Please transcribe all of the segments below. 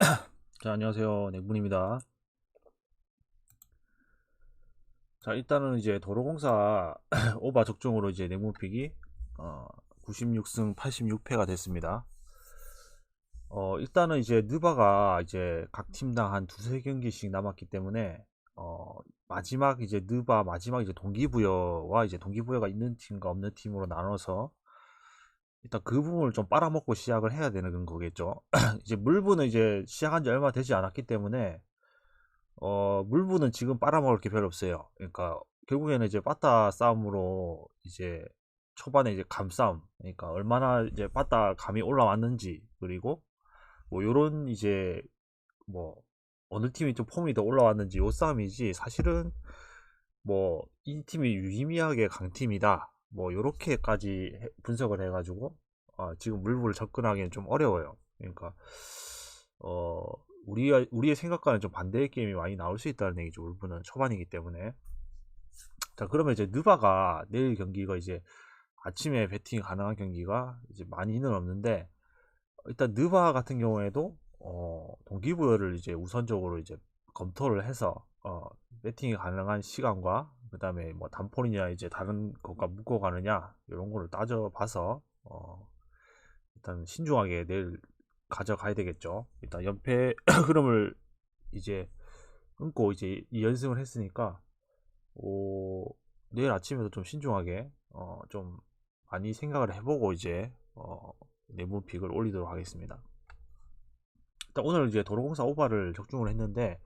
자, 안녕하세요. 냉문입니다. 자, 일단은 이제 도로공사 오바 적중으로 이제 냉문픽이 96승 86패가 됐습니다. 일단은 이제 느바가 이제 각 팀당 한 두세 경기씩 남았기 때문에 마지막 이제 느바 마지막 이제 동기부여와 이제 동기부여가 있는 팀과 없는 팀으로 나눠서 일단 그 부분을 좀 빨아먹고 시작을 해야 되는 거겠죠. 이제 물부는 이제 시작한 지 얼마 되지 않았기 때문에 물부는 지금 빨아먹을 게 별로 없어요. 그러니까 결국에는 이제 빠따 싸움으로 이제 초반에 이제 감싸움, 그러니까 얼마나 이제 빠따 감이 올라왔는지, 그리고 뭐 요런 이제 뭐 어느 팀이 좀 폼이 더 올라왔는지 요 싸움이지, 사실은 뭐 이 팀이 유의미하게 강팀이다 뭐 요렇게까지 분석을 해가지고 지금 물부를 접근하기는 좀 어려워요. 그러니까 어 우리의 생각과는 좀 반대의 게임이 많이 나올 수 있다는 얘기죠. 울브는 초반이기 때문에. 자, 그러면 이제 느바가 내일 경기가 이제 아침에 배팅이 가능한 경기가 이제 많이는 없는데, 일단 느바 같은 경우에도 동기부여를 이제 우선적으로 이제 검토를 해서 배팅이 가능한 시간과 그 다음에 뭐 단폴이냐 이제 다른 것과 묶어가느냐 이런 거를 따져봐서 일단 신중하게 내일 가져가야 되겠죠. 일단 연패 흐름을 이제 끊고 이제 2연승을 했으니까 내일 아침에도 좀 신중하게 좀 많이 생각을 해보고 이제 내부 픽을 올리도록 하겠습니다. 일단 오늘 이제 도로공사 오바를 적중을 했는데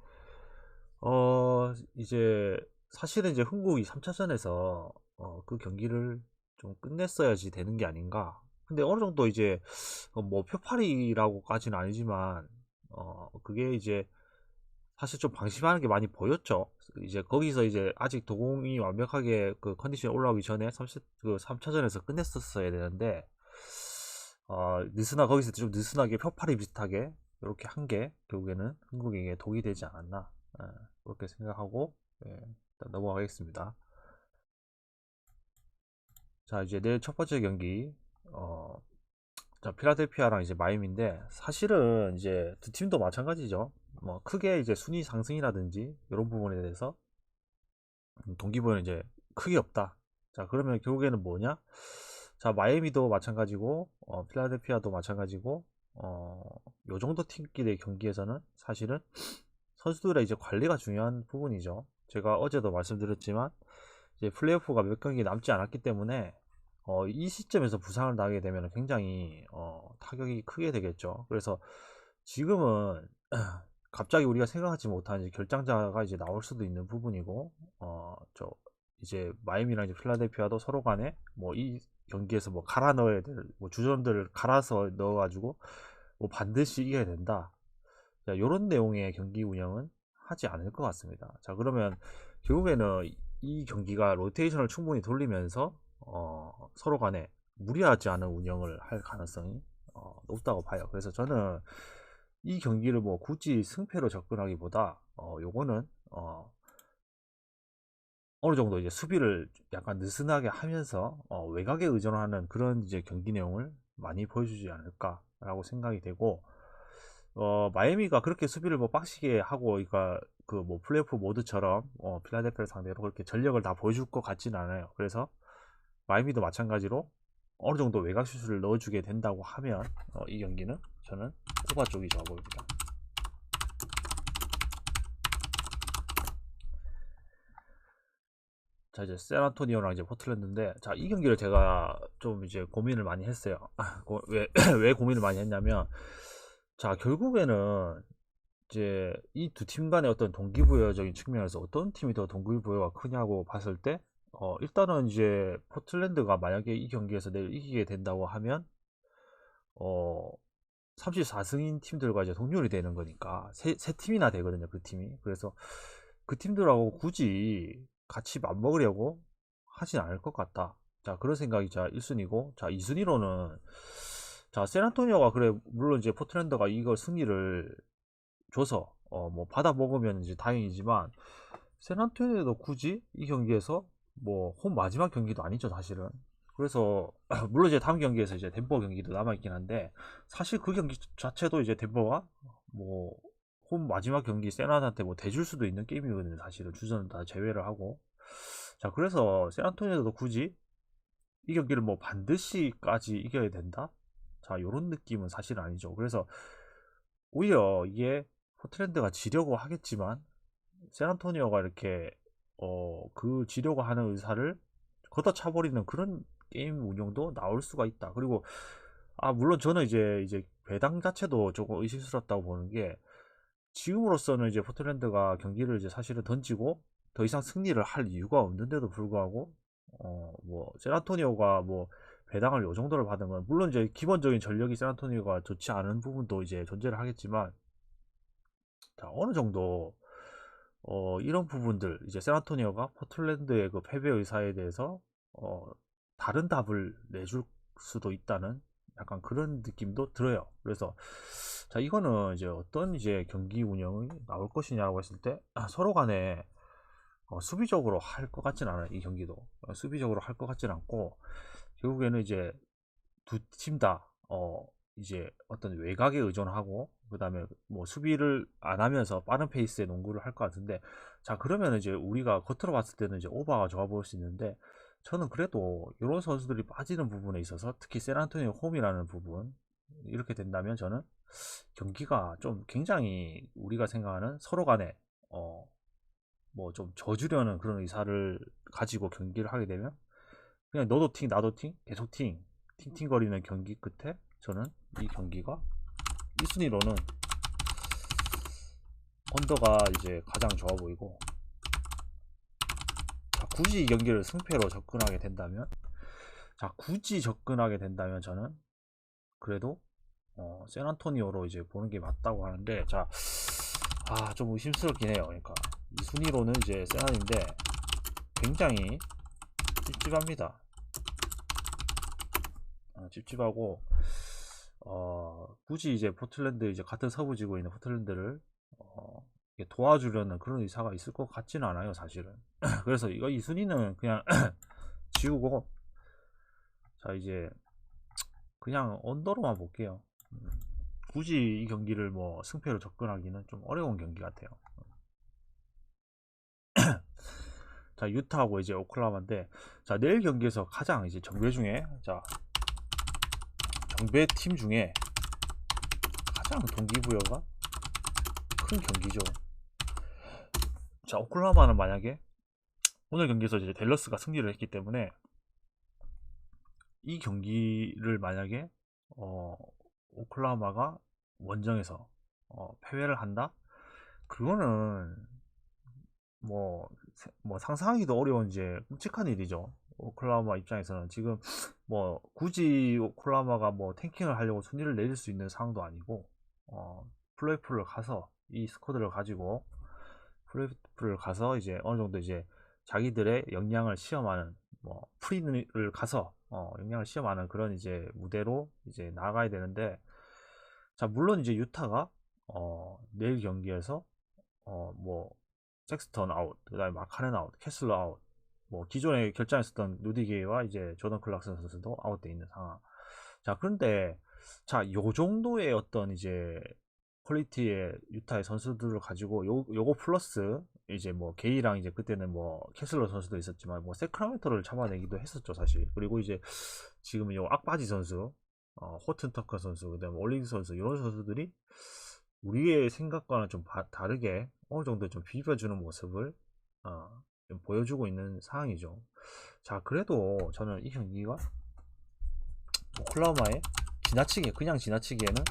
이제 사실은 이제 흥국이 3차전에서 그 경기를 좀 끝냈어야지 되는 게 아닌가. 근데 어느 정도 이제 뭐 표팔이라고까지는 아니지만 그게 이제 사실 좀 방심하는 게 많이 보였죠. 이제 거기서 이제 아직 도공이 완벽하게 그 컨디션이 올라오기 전에 3차전에서 끝냈었어야 되는데 거기서 좀 느슨하게 표팔이 비슷하게 이렇게 한 게 결국에는 한국에게 독이 되지 않았나, 그렇게 생각하고 일단 넘어가겠습니다. 자, 이제 내일 첫 번째 경기 자, 필라델피아랑 이제 마임인데, 사실은 이제 두 팀도 마찬가지죠. 뭐 크게 이제 순위 상승이라든지 이런 부분에 대해서 동기부여는 이제 크게 없다. 자, 그러면 결국에는 뭐냐? 자, 마이애미도 마찬가지고 필라델피아도 마찬가지고 요 정도 팀끼리의 경기에서는 사실은 선수들의 이제 관리가 중요한 부분이죠. 제가 어제도 말씀드렸지만 이제 플레이오프가 몇 경기 남지 않았기 때문에 이 시점에서 부상을 당하게 되면 굉장히 타격이 크게 되겠죠. 그래서 지금은 갑자기 우리가 생각하지 못한 이제 결장자가 이제 나올 수도 있는 부분이고, 저 이제 마이애미랑 이제 필라델피아도 서로 간에 뭐 이 경기에서 뭐 갈아 넣어야 될 뭐 주전들을 갈아서 넣어가지고 뭐 반드시 이겨야 된다. 자, 이런 내용의 경기 운영은 하지 않을 것 같습니다. 자, 그러면 결국에는 이 경기가 로테이션을 충분히 돌리면서 서로 간에 무리하지 않은 운영을 할 가능성이 높다고 봐요. 그래서 저는 이 경기를 뭐 굳이 승패로 접근하기보다 요거는 어느 정도 이제 수비를 약간 느슨하게 하면서 외곽에 의존하는 그런 이제 경기 내용을 많이 보여주지 않을까라고 생각이 되고, 마이애미가 그렇게 수비를 뭐 빡시게 하고, 그러니까 그 뭐 플레이오프 모드처럼 필라델피아를 상대로 그렇게 전력을 다 보여줄 것 같지는 않아요. 그래서 마이애미도 마찬가지로 어느 정도 외곽 슛을 넣어주게 된다고 하면 이 경기는 저는 오바 쪽이 좋아 보입니다. 자, 이제 샌안토니오랑 이제 포틀랜드인데, 자, 이 경기를 제가 좀 이제 고민을 많이 했어요. 왜, 왜 고민을 많이 했냐면, 자, 결국에는 이제 이 두 팀 간의 어떤 동기부여적인 측면에서 어떤 팀이 더 동기부여가 크냐고 봤을 때, 일단은 이제 포틀랜드가 만약에 이 경기에서 내일 이기게 된다고 하면, 어, 34승인 팀들과 이제 동률이 되는 거니까, 세 팀이나 되거든요, 그 팀이. 그래서 그 팀들하고 굳이 같이 맞먹으려고 하진 않을 것 같다. 자, 그런 생각이 자 1순위고, 자, 2순위로는 자, 샌안토니오가 그래 물론 이제 포트랜드가 이걸 승리를 줘서 뭐 받아 먹으면 이제 다행이지만, 샌안토니오도 굳이 이 경기에서 뭐 홈 마지막 경기도 아니죠, 사실은. 그래서 물론 이제 다음 경기에서 이제 덴버 경기도 남아 있긴 한데, 사실 그 경기 자체도 이제 덴버가 뭐 홈 마지막 경기 세나한테 뭐 대줄 수도 있는 게임이거든요. 사실은 주전은 다 제외를 하고. 자, 그래서 샌안토니오도 굳이 이 경기를 뭐 반드시까지 이겨야 된다? 자, 요런 느낌은 사실 아니죠. 그래서 오히려 이게 포틀랜드가 지려고 하겠지만 샌안토니오가 이렇게 그 지려고 하는 의사를 걷어차버리는 그런 게임 운영도 나올 수가 있다. 그리고 물론 저는 이제 배당 자체도 조금 의심스럽다고 보는 게 지금으로서는 이제 포틀랜드가 경기를 이제 사실은 던지고 더 이상 승리를 할 이유가 없는데도 불구하고 뭐 샌안토니오가 뭐 배당을 요 정도를 받은 건 물론 이제 기본적인 전력이 샌안토니오가 좋지 않은 부분도 이제 존재를 하겠지만 자, 어느 정도 이런 부분들 이제 샌안토니오가 포틀랜드의 그 패배 의사에 대해서 어, 다른 답을 내줄 수도 있다는 약간 그런 느낌도 들어요. 그래서 자, 이거는 이제 어떤 이제 경기 운영이 나올 것이냐고 했을 때 서로 간에 수비적으로 할 것 같진 않아요. 이 경기도 수비적으로 할 것 같진 않고 결국에는 이제 두 팀 다 이제 어떤 외곽에 의존하고 그 다음에 뭐 수비를 안 하면서 빠른 페이스의 농구를 할 것 같은데 자, 그러면 이제 우리가 겉으로 봤을 때는 이제 오바가 좋아 보일 수 있는데 저는 그래도 이런 선수들이 빠지는 부분에 있어서 특히 샌안토니오 홈이라는 부분 이렇게 된다면 저는 경기가 좀 굉장히 우리가 생각하는 서로 간에 뭐 좀 져주려는 그런 의사를 가지고 경기를 하게 되면 그냥 너도 팅 나도 팅 계속 팅팅거리는 경기 끝에 저는 이 경기가 1순위로는 언더가 이제 가장 좋아 보이고 자, 굳이 이 경기를 승패로 접근하게 된다면 저는 그래도 샌안토니오로 이제 보는 게 맞다고 하는데 자, 좀 의심스럽긴 해요. 그러니까 2순위로는 이제 샌안인데 굉장히 찝찝합니다. 찝찝하고 굳이 이제 포틀랜드 이제 같은 서부지구에 있는 포틀랜드를 도와주려는 그런 의사가 있을 것 같지는 않아요, 사실은. 그래서 이거 이 순위는 그냥 지우고 자, 이제 그냥 언더로만 볼게요. 굳이 이 경기를 뭐 승패로 접근하기는 좀 어려운 경기 같아요. 자, 유타하고 이제 오클라호마인데 자, 내일 경기에서 가장 이제 정배 중에 자, 정배 팀 중에 가장 동기부여가 큰 경기죠. 자, 오클라호마는 만약에 오늘 경기에서 이제 댈러스가 승리를 했기 때문에 이 경기를 만약에 오클라호마가 원정에서 패배를 한다? 그거는 뭐, 뭐 상상하기도 어려운 이제 끔찍한 일이죠. 오클라호마 입장에서는 지금 뭐 굳이 오클라호마가 뭐 탱킹을 하려고 순위를 내릴 수 있는 상황도 아니고 플레이오프를 가서 이 스쿼드를 가지고 플레이오프를 가서 이제 어느 정도 이제 자기들의 역량을 시험하는 뭐 프리를 가서 역량을 시험하는 그런 이제 무대로 이제 나가야 되는데 자, 물론 이제 유타가 내일 경기에서 뭐 섹스턴 아웃, 그다음에 마카렌 아웃, 캐슬러 아웃, 뭐 기존에 결장했었던 누디게이와 이제 조던 클락슨 선수도 아웃돼 있는 상황. 자, 그런데 자, 요 정도의 어떤 이제 퀄리티의 유타의 선수들을 가지고 요거 플러스 이제 뭐 게이랑 이제 그때는 뭐 캐슬러 선수도 있었지만 뭐 세크라멘토를 잡아내기도 했었죠, 사실. 그리고 이제 지금 요 악바지 선수, 호튼 터커 선수, 그다음에 올리기 선수 이런 선수들이 우리의 생각과는 좀 다르게 어느 정도 좀 비벼주는 모습을 좀 보여주고 있는 상황이죠. 자, 그래도 저는 이 경기가 오클라호마의 그냥 지나치기에는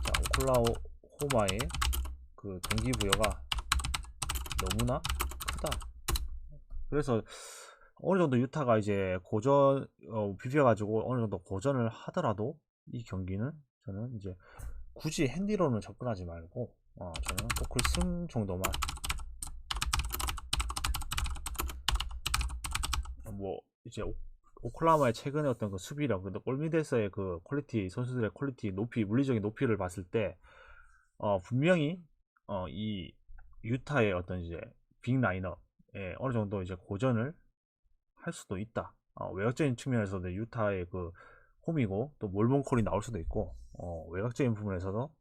자, 오클라호마의 그 동기부여가 너무나 크다. 그래서 어느 정도 유타가 이제 비벼가지고 어느 정도 고전을 하더라도 이 경기는 저는 이제 굳이 핸디로는 접근하지 말고 저는 오클 정도만 뭐 이제 오클라호마의 최근에 어떤 그 수비력, 근데 골밑에서의 그 퀄리티 선수들의 퀄리티 물리적인 높이를 봤을 때 분명히 이 유타의 어떤 이제 빅 라인업에 어느 정도 이제 고전을 할 수도 있다. 외곽적인 측면에서도 유타의 그 홈이고 또 몰몬콜이 나올 수도 있고 외곽적인 부분에서도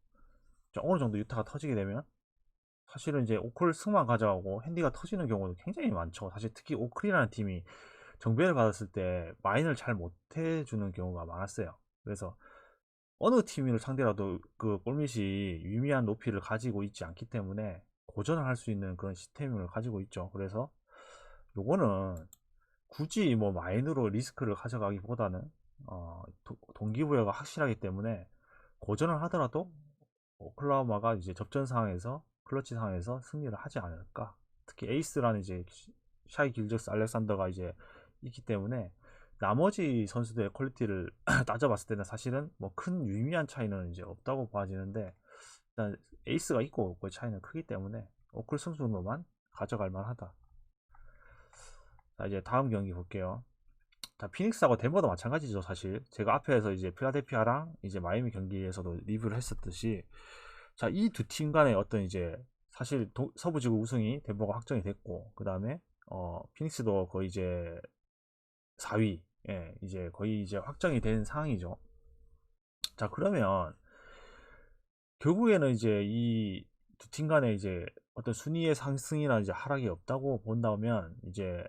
어느 정도 유타가 터지게 되면 사실은 이제 오클 승만 가져가고 핸디가 터지는 경우도 굉장히 많죠. 사실 특히 오클이라는 팀이 정배를 받았을 때 마인을 잘 못해주는 경우가 많았어요. 그래서 어느 팀을 상대라도 그 골밑이 유의미한 높이를 가지고 있지 않기 때문에 고전을 할 수 있는 그런 시스템을 가지고 있죠. 그래서 요거는 굳이 뭐 마인으로 리스크를 가져가기보다는 동기부여가 확실하기 때문에 고전을 하더라도 오클라호마가 이제 접전 상황에서 클러치 상황에서 승리를 하지 않을까. 특히 에이스라는 이제 샤이 길적스 알렉산더가 이제 있기 때문에 나머지 선수들의 퀄리티를 따져봤을 때는 사실은 뭐 큰 유의미한 차이는 이제 없다고 봐지는데 일단 에이스가 있고 없고의 차이는 크기 때문에 오클 승수로만 가져갈 만하다. 자, 이제 다음 경기 볼게요. 자, 피닉스하고 덴버도 마찬가지죠. 사실 제가 앞에서 이제 필라델피아랑 이제 마이애미 경기에서도 리뷰를 했었듯이 자, 이 두 팀 간의 어떤 이제 사실 서부지구 우승이 덴버가 확정이 됐고 그 다음에 피닉스도 거의 이제 4위, 예, 이제 거의 이제 확정이 된 상황이죠. 자, 그러면 결국에는 이제 이 두 팀 간에 이제 어떤 순위의 상승이나 이제 하락이 없다고 본다면 이제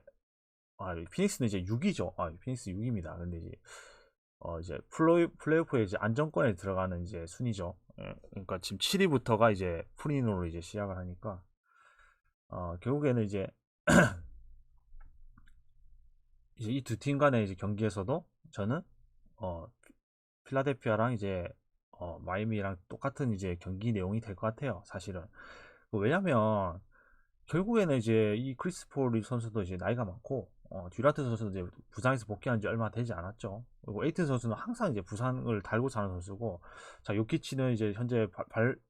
피닉스는 이제 6위죠. 피닉스 6위입니다. 근데 이제 플레이오프에 이제 안정권에 들어가는 이제 순위죠. 예, 그러니까 지금 7위부터가 이제 풀인으로 이제 시작을 하니까 결국에는 이제 이 두 팀 간의 이제 경기에서도 저는 필라델피아랑 이제 마이애미랑 똑같은 이제 경기 내용이 될 것 같아요. 사실은 왜냐면 결국에는 이제 이 크리스 폴 선수도 이제 나이가 많고 듀란트 선수도 이제 부상에서 복귀한 지 얼마 되지 않았죠. 그리고 에이튼 선수는 항상 이제 부상을 달고 사는 선수고, 자 요키치는 이제 현재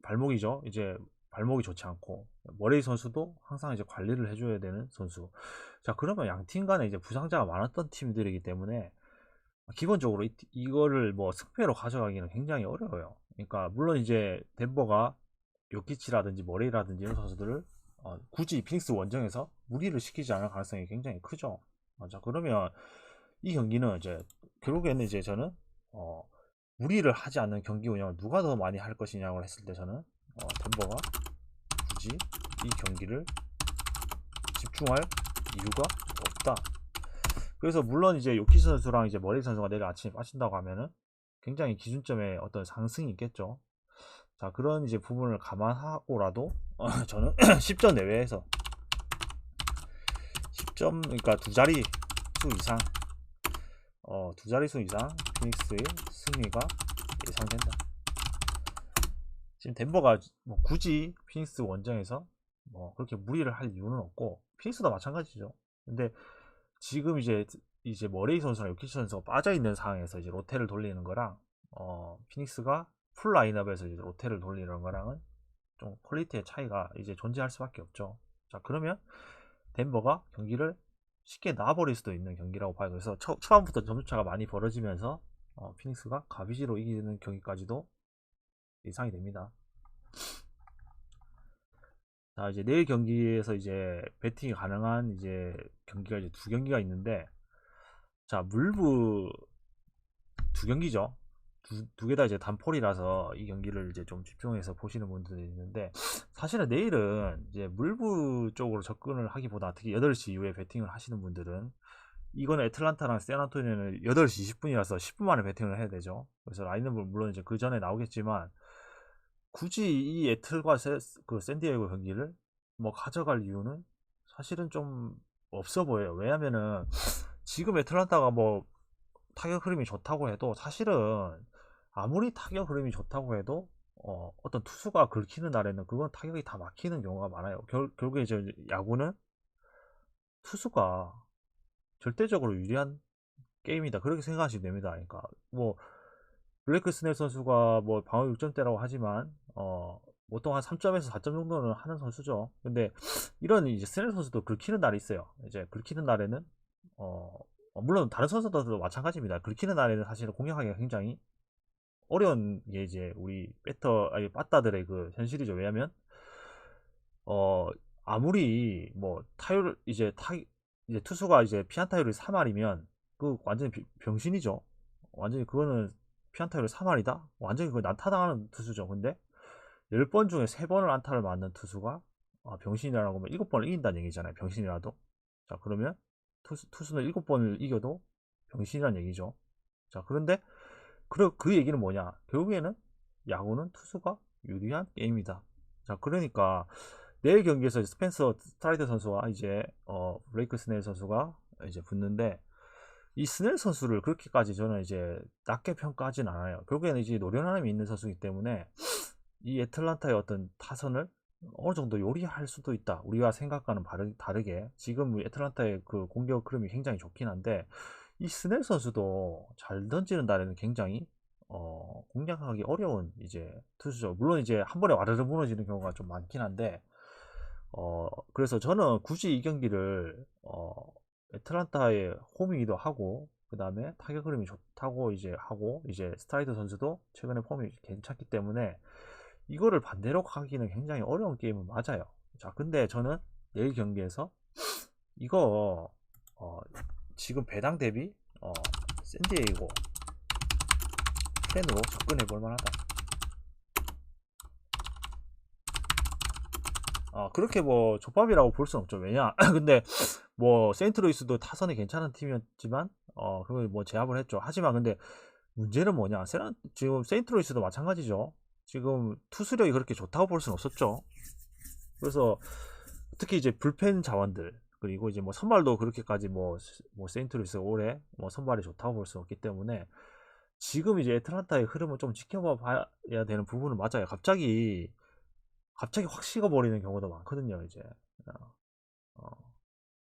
발목이죠. 이제 발목이 좋지 않고 머레이 선수도 항상 이제 관리를 해줘야 되는 선수. 자 그러면 양 팀 간에 이제 부상자가 많았던 팀들이기 때문에 기본적으로 이거를 뭐 승패로 가져가기는 굉장히 어려워요. 그러니까 물론 이제 덴버가 요키치라든지 머레이라든지 이런 선수들을 굳이 피닉스 원정에서 무리를 시키지 않을 가능성이 굉장히 크죠. 자 그러면 이 경기는 이제 결국에는 이제 저는 무리를 하지 않는 경기 운영을 누가 더 많이 할 것이냐고 했을 때 저는 덴버가 굳이 이 경기를 집중할 이유가 없다. 그래서 물론 이제 요키치 선수랑 이제 머레이 선수가 내일 아침에 빠진다고 하면은 굉장히 기준점에 어떤 상승이 있겠죠. 자 그런 이제 부분을 감안하고라도 저는 10점 내외에서 10점 그러니까 두 자리 수 이상 두 자릿수 이상 피닉스의 승리가 예상된다. 지금 덴버가 뭐 굳이 피닉스 원정에서 뭐 그렇게 무리를 할 이유는 없고 피닉스도 마찬가지죠. 근데 지금 이제 머레이 선수랑 요키치 선수가 빠져 있는 상황에서 이제 로테를 돌리는 거랑 피닉스가 풀 라인업에서 이제 로테를 돌리는 거랑은 좀 퀄리티의 차이가 이제 존재할 수밖에 없죠. 자 그러면 덴버가 경기를 쉽게 놔버릴 수도 있는 경기라고 봐요. 그래서 초반부터 점수차가 많이 벌어지면서 피닉스가 가비지로 이기는 경기까지도 예상이 됩니다. 자 이제 내일 경기에서 이제 배팅이 가능한 이제 경기가 이제 두 경기가 있는데 자 물부 두 경기죠. 두 개 다 이제 단폴이라서 이 경기를 이제 좀 집중해서 보시는 분들이 있는데 사실은 내일은 이제 물부 쪽으로 접근을 하기보다 특히 8시 이후에 배팅을 하시는 분들은 이거는 애틀란타랑 샌안토니오는 8시 20분이라서 10분 만에 배팅을 해야 되죠. 그래서 라인업은 물론 이제 그 전에 나오겠지만 굳이 이 애틀과 그 샌디에이고 경기를 뭐 가져갈 이유는 사실은 좀 없어 보여요. 왜냐면은 지금 애틀란타가 뭐 타격 흐름이 좋다고 해도 사실은 아무리 타격 흐름이 좋다고 해도 어떤 투수가 긁히는 날에는 그건 타격이 다 막히는 경우가 많아요. 결국에 이제 야구는 투수가 절대적으로 유리한 게임이다. 그렇게 생각하시면 됩니다. 그러니까 뭐 블레이크 스넬 선수가 뭐 방어 6점대라고 하지만 보통 한 3점에서 4점 정도는 하는 선수죠. 근데 이런 이제 스넬 선수도 긁히는 날이 있어요. 이제 긁히는 날에는 물론 다른 선수들도 마찬가지입니다. 긁히는 날에는 사실 공략하기가 굉장히 어려운 게 이제 우리 빠따들의 그 현실이죠. 왜냐면 아무리 뭐 타율 이제 투수가 이제 피안타율이 3할이면 그 완전 병신이죠. 완전히 그거는 피안타율 3할이다? 완전히 그 난타당하는 투수죠. 근데 10번 중에 3번을 안타를 맞는 투수가 병신이라고 하면 7번을 이긴다는 얘기잖아요. 병신이라도. 자, 그러면 투수는 7번을 이겨도 병신이라는 얘기죠. 자, 그런데 그 얘기는 뭐냐? 결국에는 야구는 투수가 유리한 게임이다. 자, 그러니까 내일 경기에서 스펜서 스트라이더 선수와 이제 블레이크 스넬 선수가 이제 붙는데, 이 스넬 선수를 그렇게까지 저는 이제 낮게 평가하진 않아요. 결국에는 이제 노련함이 있는 선수이기 때문에 이 애틀란타의 어떤 타선을 어느 정도 요리할 수도 있다. 우리가 생각과는 다르게 지금 애틀란타의 그 공격 흐름이 굉장히 좋긴 한데, 이 스넬 선수도 잘 던지는 날에는 굉장히 공략하기 어려운 이제 투수죠. 물론 이제 한 번에 와르르 무너지는 경우가 좀 많긴 한데, 그래서 저는 굳이 이 경기를 애틀란타의 홈이기도 하고, 그 다음에 타격 흐름이 좋다고 이제 하고, 이제 스트라이더 선수도 최근에 폼이 괜찮기 때문에 이거를 반대로 가기는 굉장히 어려운 게임은 맞아요. 자, 근데 저는 내일 경기에서 이거 지금 배당 대비 샌디에이고 팬으로 접근해 볼 만하다. 그렇게 뭐 족밥이라고 볼 수는 없죠. 왜냐? 근데 뭐 세인트루이스도 타선이 괜찮은 팀이었지만 그걸 뭐 제압을 했죠. 하지만 근데 문제는 뭐냐? 지금 세인트루이스도 마찬가지죠. 지금 투수력이 그렇게 좋다고 볼 수는 없었죠. 그래서 특히 이제 불펜 자원들, 그리고 이제 뭐 선발도 그렇게까지 뭐 세인트루이스 올해 뭐 선발이 좋다고 볼 수 없기 때문에 지금 이제 애틀란타의 흐름을 좀 지켜봐 봐야 되는 부분은 맞아요. 갑자기 확 식어버리는 경우도 많거든요. 이제 어,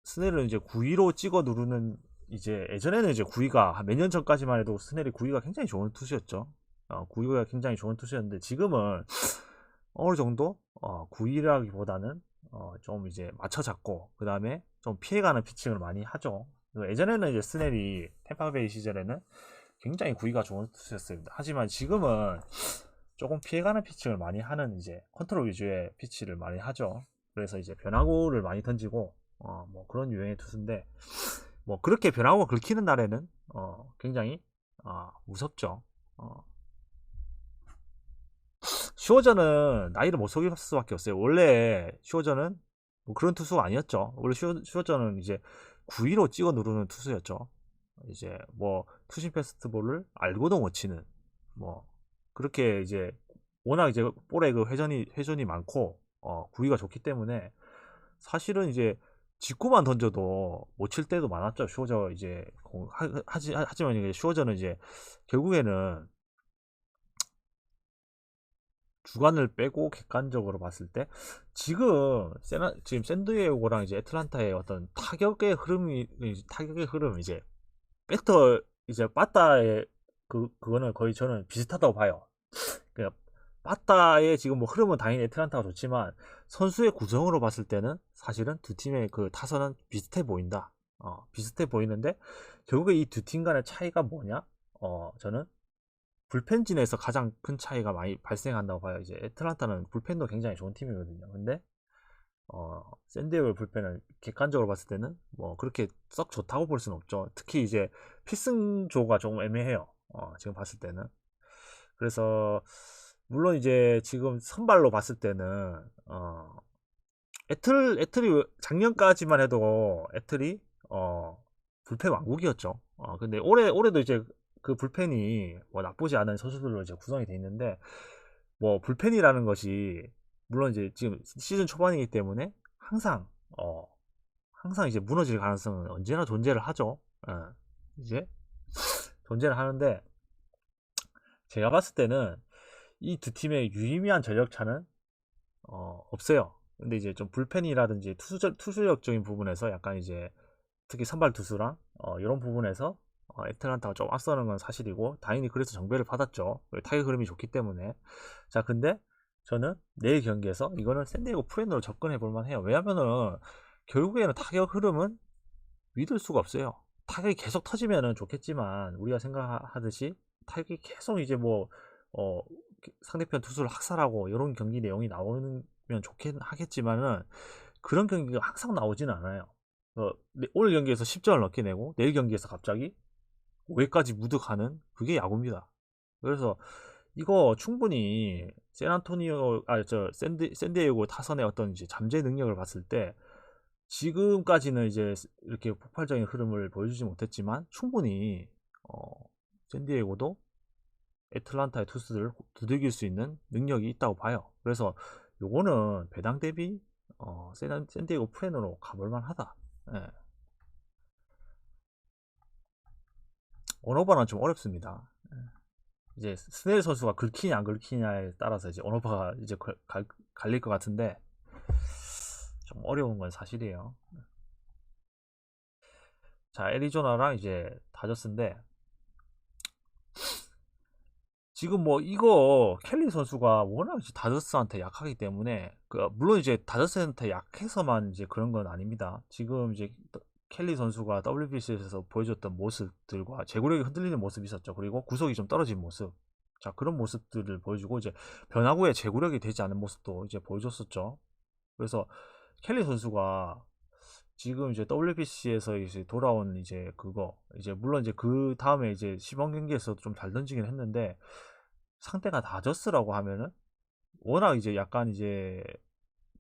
스넬은 이제 9위로 찍어 누르는, 이제 예전에는 이제 9위가 몇 년 전까지만 해도 스넬이 9위가 굉장히 좋은 투수였죠. 9위가 굉장히 좋은 투수였는데 지금은 어느 정도 9위라기보다는 좀 이제 맞춰 잡고, 그 다음에 좀 피해가는 피칭을 많이 하죠. 예전에는 이제 스넬이 템파베이 시절에는 굉장히 9위가 좋은 투수였습니다. 하지만 지금은 조금 피해가는 피칭을 많이 하는 이제 컨트롤 위주의 피치를 많이 하죠. 그래서 이제 변화구를 많이 던지고 뭐 그런 유형의 투수인데, 뭐 그렇게 변화구가 긁히는 날에는 굉장히 무섭죠. 슈어저는 나이를 못 속일 수밖에 없어요. 원래 슈어저는 뭐 그런 투수가 아니었죠. 원래 슈어저는 이제 9위로 찍어 누르는 투수였죠. 이제 뭐 투심 페스티벌을 알고도 못 치는, 뭐 그렇게 이제 워낙 이제 볼에 그 회전이 많고 9위가 좋기 때문에 사실은 이제 직구만 던져도 못 칠 때도 많았죠. 슈어저 이제 하지만 이제 슈어저는 이제 결국에는 주관을 빼고 객관적으로 봤을 때 지금 샌디에고랑 이제 애틀란타의 어떤 타격의 흐름, 이제 백터 이제 빠따의 그거는 거의 저는 비슷하다고 봐요. 그러니까 빠따의 지금 뭐 흐름은 당연히 애틀란타가 좋지만 선수의 구성으로 봤을 때는 사실은 두 팀의 그 타선은 비슷해 보인다. 비슷해 보이는데 결국에 이 두 팀 간의 차이가 뭐냐? 저는 불펜진에서 가장 큰 차이가 많이 발생한다고 봐요. 이제 애틀란타는 불펜도 굉장히 좋은 팀이거든요. 근데 샌디에고 불펜은 객관적으로 봤을 때는 뭐 그렇게 썩 좋다고 볼 수는 없죠. 특히 이제 필승조가 조금 애매해요. 지금 봤을 때는. 그래서 물론 이제 지금 선발로 봤을 때는 애틀이 작년까지만 해도 애틀이 불펜 왕국이었죠. 근데 올해도 이제 그 불펜이 뭐 나쁘지 않은 선수들로 이제 구성이 돼 있는데, 뭐 불펜이라는 것이 물론 이제 지금 시즌 초반이기 때문에 항상 이제 무너질 가능성은 언제나 존재를 하죠. 이제 존재를 하는데 제가 봤을 때는 이 두 팀의 유의미한 전력 차는 없어요. 근데 이제 좀 불펜이라든지 투수력적인 부분에서 약간 이제 특히 선발 투수랑 이런 부분에서 애틀란타가 좀 앞서는 건 사실이고, 당연히 그래서 정배를 받았죠. 타격 흐름이 좋기 때문에. 자, 근데 저는 내일 경기에서 이거는 샌디에고 프렌으로 접근해 볼 만해요. 왜냐면은 결국에는 타격 흐름은 믿을 수가 없어요. 타격이 계속 터지면은 좋겠지만 우리가 생각하듯이 타격이 계속 이제 뭐 상대편 투수를 학살하고 이런 경기 내용이 나오면 좋긴 하겠지만은 그런 경기가 항상 나오지는 않아요. 오늘 경기에서 10점을 넘게 내고 내일 경기에서 갑자기 5회까지 무득하는 그게 야구입니다. 그래서 이거 충분히 샌안토니오 저 샌디에고 타선의 어떤 이제 잠재 능력을 봤을 때 지금까지는 이제 이렇게 폭발적인 흐름을 보여주지 못했지만 충분히 샌디에고도 애틀란타의 투수들을 두들길 수 있는 능력이 있다고 봐요. 그래서 요거는 배당 대비 샌디에고 프랜으로 가볼만 하다. 예. 언어바는 좀 어렵습니다. 예. 이제 스넬 선수가 긁히냐 안 긁히냐에 따라서 이제 언어바가 이제 갈릴 것 같은데 좀 어려운 건 사실이에요. 자, 애리조나랑 이제 다저스인데 지금 뭐 이거 켈리 선수가 워낙 이제 다저스한테 약하기 때문에 물론 이제 다저스한테 약해서만 이제 그런 건 아닙니다. 지금 이제 켈리 선수가 WBC에서 보여줬던 모습들과 제구력이 흔들리는 모습이 있었죠. 그리고 구속이 좀 떨어진 모습. 자, 그런 모습들을 보여주고 이제 변화구에 제구력이 되지 않은 모습도 이제 보여줬었죠. 그래서 켈리 선수가 지금 이제 WBC에서 이제 돌아온 이제 그거 이제 물론 이제 그 다음에 이제 시범 경기에서 좀 잘 던지긴 했는데 상대가 다저스라고 하면은 워낙 이제 약간 이제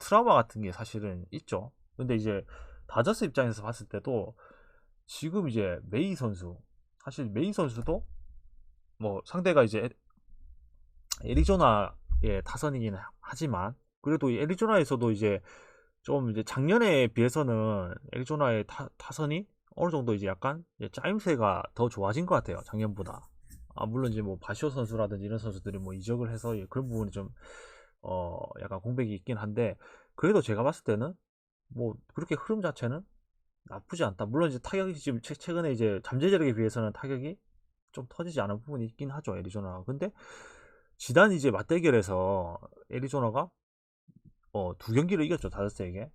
트라우마 같은 게 사실은 있죠. 근데 이제 다저스 입장에서 봤을 때도 지금 이제 메이 선수 사실 메이 선수도 뭐 상대가 이제 애리조나의 타선이긴 하지만 그래도 이 애리조나에서도 이제 좀 이제 작년에 비해서는 애리조나의 타선이 어느 정도 이제 약간 짜임새가 더 좋아진 것 같아요. 작년보다. 물론 이제 뭐 바시오 선수라든지 이런 선수들이 뭐 이적을 해서 그런 부분이 좀 약간 공백이 있긴 한데 그래도 제가 봤을 때는 뭐 그렇게 흐름 자체는 나쁘지 않다. 물론 이제 타격이 지금 최근에 이제 잠재력에 비해서는 타격이 좀 터지지 않은 부분이 있긴 하죠, 애리조나가. 근데 지단 이제 맞대결에서 애리조나가 두 경기를 이겼죠, 다저스에게.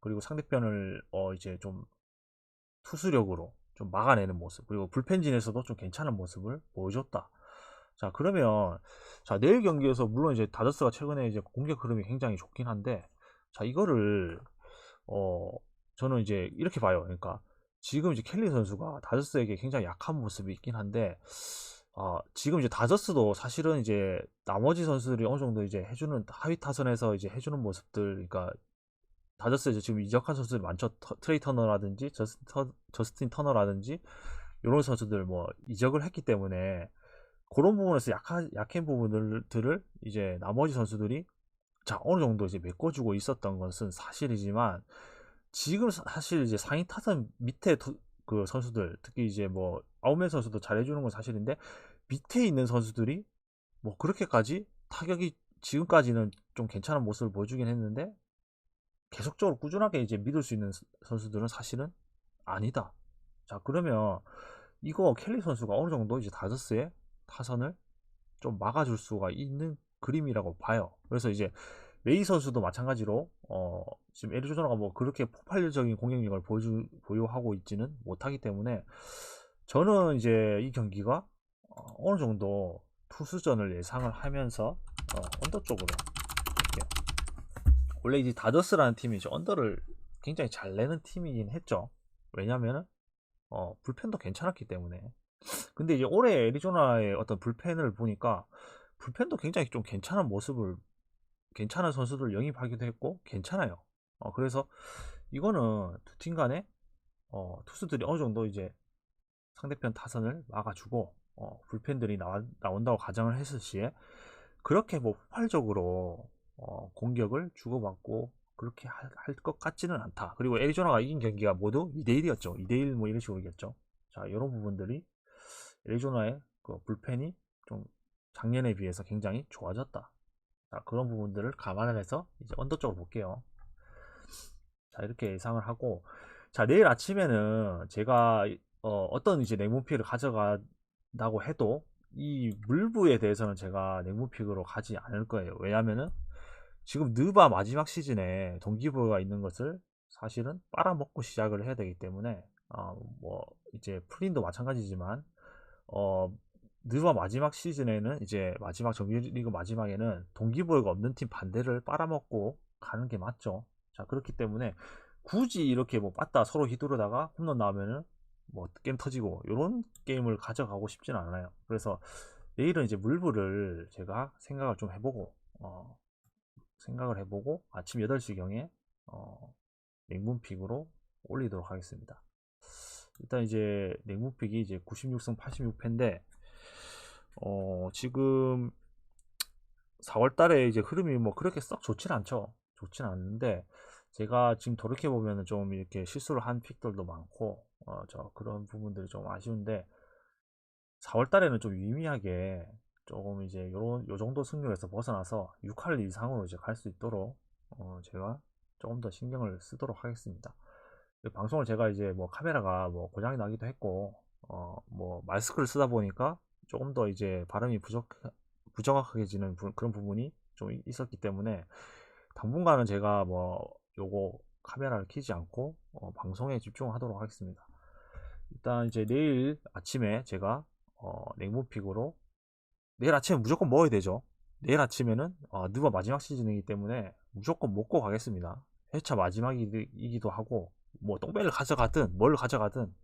그리고 상대편을 이제 좀 투수력으로 좀 막아내는 모습, 그리고 불펜진에서도 좀 괜찮은 모습을 보여줬다. 자, 그러면 자, 내일 경기에서 물론 이제 다저스가 최근에 이제 공격 흐름이 굉장히 좋긴 한데 자, 이거를 어 저는 이제 이렇게 봐요. 그러니까 지금 이제 켈리 선수가 다저스에게 굉장히 약한 모습이 있긴 한데 지금 이제 다저스도 사실은 이제 나머지 선수들이 어느 정도 이제 해주는 하위 타선에서 이제 해주는 모습들, 그러니까 다저스에 지금 이적한 선수들 많죠. 트레이 터너라든지 저스틴 터너라든지 이런 선수들 뭐 이적을 했기 때문에 그런 부분에서 약한 부분들을 이제 나머지 선수들이 자 어느 정도 이제 메꿔주고 있었던 것은 사실이지만 지금 사실 이제 상위 타선 밑에 그 선수들 특히 이제 뭐 아웃맨 선수도 잘해주는 건 사실인데 밑에 있는 선수들이 뭐 그렇게까지 타격이 지금까지는 좀 괜찮은 모습을 보여주긴 했는데 계속적으로 꾸준하게 이제 믿을 수 있는 선수들은 사실은 아니다. 자, 그러면 이거 켈리 선수가 어느 정도 이제 다저스의 타선을 좀 막아줄 수가 있는 그림이라고 봐요. 그래서 이제 메이 선수도 마찬가지로 지금 애리조나가 뭐 그렇게 폭발적인 공격력을 보유하고 있지는 못하기 때문에 저는 이제 이 경기가 어느 정도 투수전을 예상을 하면서 언더 쪽으로 볼게요. 원래 이제 다저스라는 팀이 이제 언더를 굉장히 잘 내는 팀이긴 했죠. 왜냐면은 불펜도 괜찮았기 때문에. 근데 이제 올해 애리조나의 어떤 불펜을 보니까 불펜도 굉장히 좀 괜찮은 선수들 영입하기도 했고 괜찮아요. 그래서 이거는 두 팀 간에 투수들이 어느 정도 이제 상대편 타선을 막아주고 불펜들이 나온다고 가정을 했을 시에 그렇게 뭐 폭발적으로 공격을 주고받고 그렇게 할 것 같지는 않다. 그리고 애리조나가 이긴 경기가 모두 2대1이었죠. 2대1 뭐 이런 식으로 이겼죠. 자, 이런 부분들이 애리조나의 그 불펜이 좀 작년에 비해서 굉장히 좋아졌다. 자, 그런 부분들을 감안을 해서 이제 언더 쪽으로 볼게요. 자, 이렇게 예상을 하고 자, 내일 아침에는 제가 어떤 이제 냉문픽을 가져간다고 해도 이 물부에 대해서는 제가 냉문픽으로 가지 않을 거예요. 왜냐면은 지금 느바 마지막 시즌에 동기부여가 있는 것을 사실은 빨아먹고 시작을 해야 되기 때문에 뭐 이제 플린도 마찬가지지만 어 느바 마지막 시즌에는 이제 마지막 정규리그 마지막에는 동기부여가 없는 팀 반대를 빨아먹고 가는 게 맞죠. 자, 그렇기 때문에 굳이 이렇게 뭐 빠따 서로 휘두르다가 홈런 나오면은 뭐 게임 터지고 이런 게임을 가져가고 싶지는 않아요. 그래서 내일은 이제 물부를 제가 생각을 해보고 아침 8시경에 냉문픽으로 올리도록 하겠습니다. 일단 이제 냉문픽이 이제 96승 86패인데 지금 4월달에 이제 흐름이 뭐 그렇게 썩 좋진 않죠. 좋진 않는데 제가 지금 돌이켜 보면은 좀 이렇게 실수를 한 픽들도 많고 저 그런 부분들이 좀 아쉬운데 4월달에는 좀 유의미하게 조금 이제 요 정도 승률에서 벗어나서 6할 이상으로 이제 갈 수 있도록 제가 조금 더 신경을 쓰도록 하겠습니다. 방송을 제가 이제 뭐 카메라가 뭐 고장이 나기도 했고 뭐 마스크를 쓰다 보니까 조금 더 이제 발음이 부정확해지는 그런 부분이 좀 있었기 때문에 당분간은 제가 뭐 요거 카메라를 켜지 않고 방송에 집중하도록 하겠습니다. 일단 이제 내일 아침에 제가 냉모픽으로 내일 아침에 무조건 먹어야 되죠. 내일 아침에는 누가 마지막 시즌이기 때문에 무조건 먹고 가겠습니다. 회차 마지막이기도 하고 뭐 똥배를 가져가든 뭘 가져가든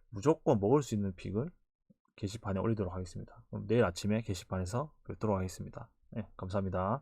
무조건 먹을 수 있는 픽을 게시판에 올리도록 하겠습니다. 그럼 내일 아침에 게시판에서 뵙도록 하겠습니다. 네, 감사합니다.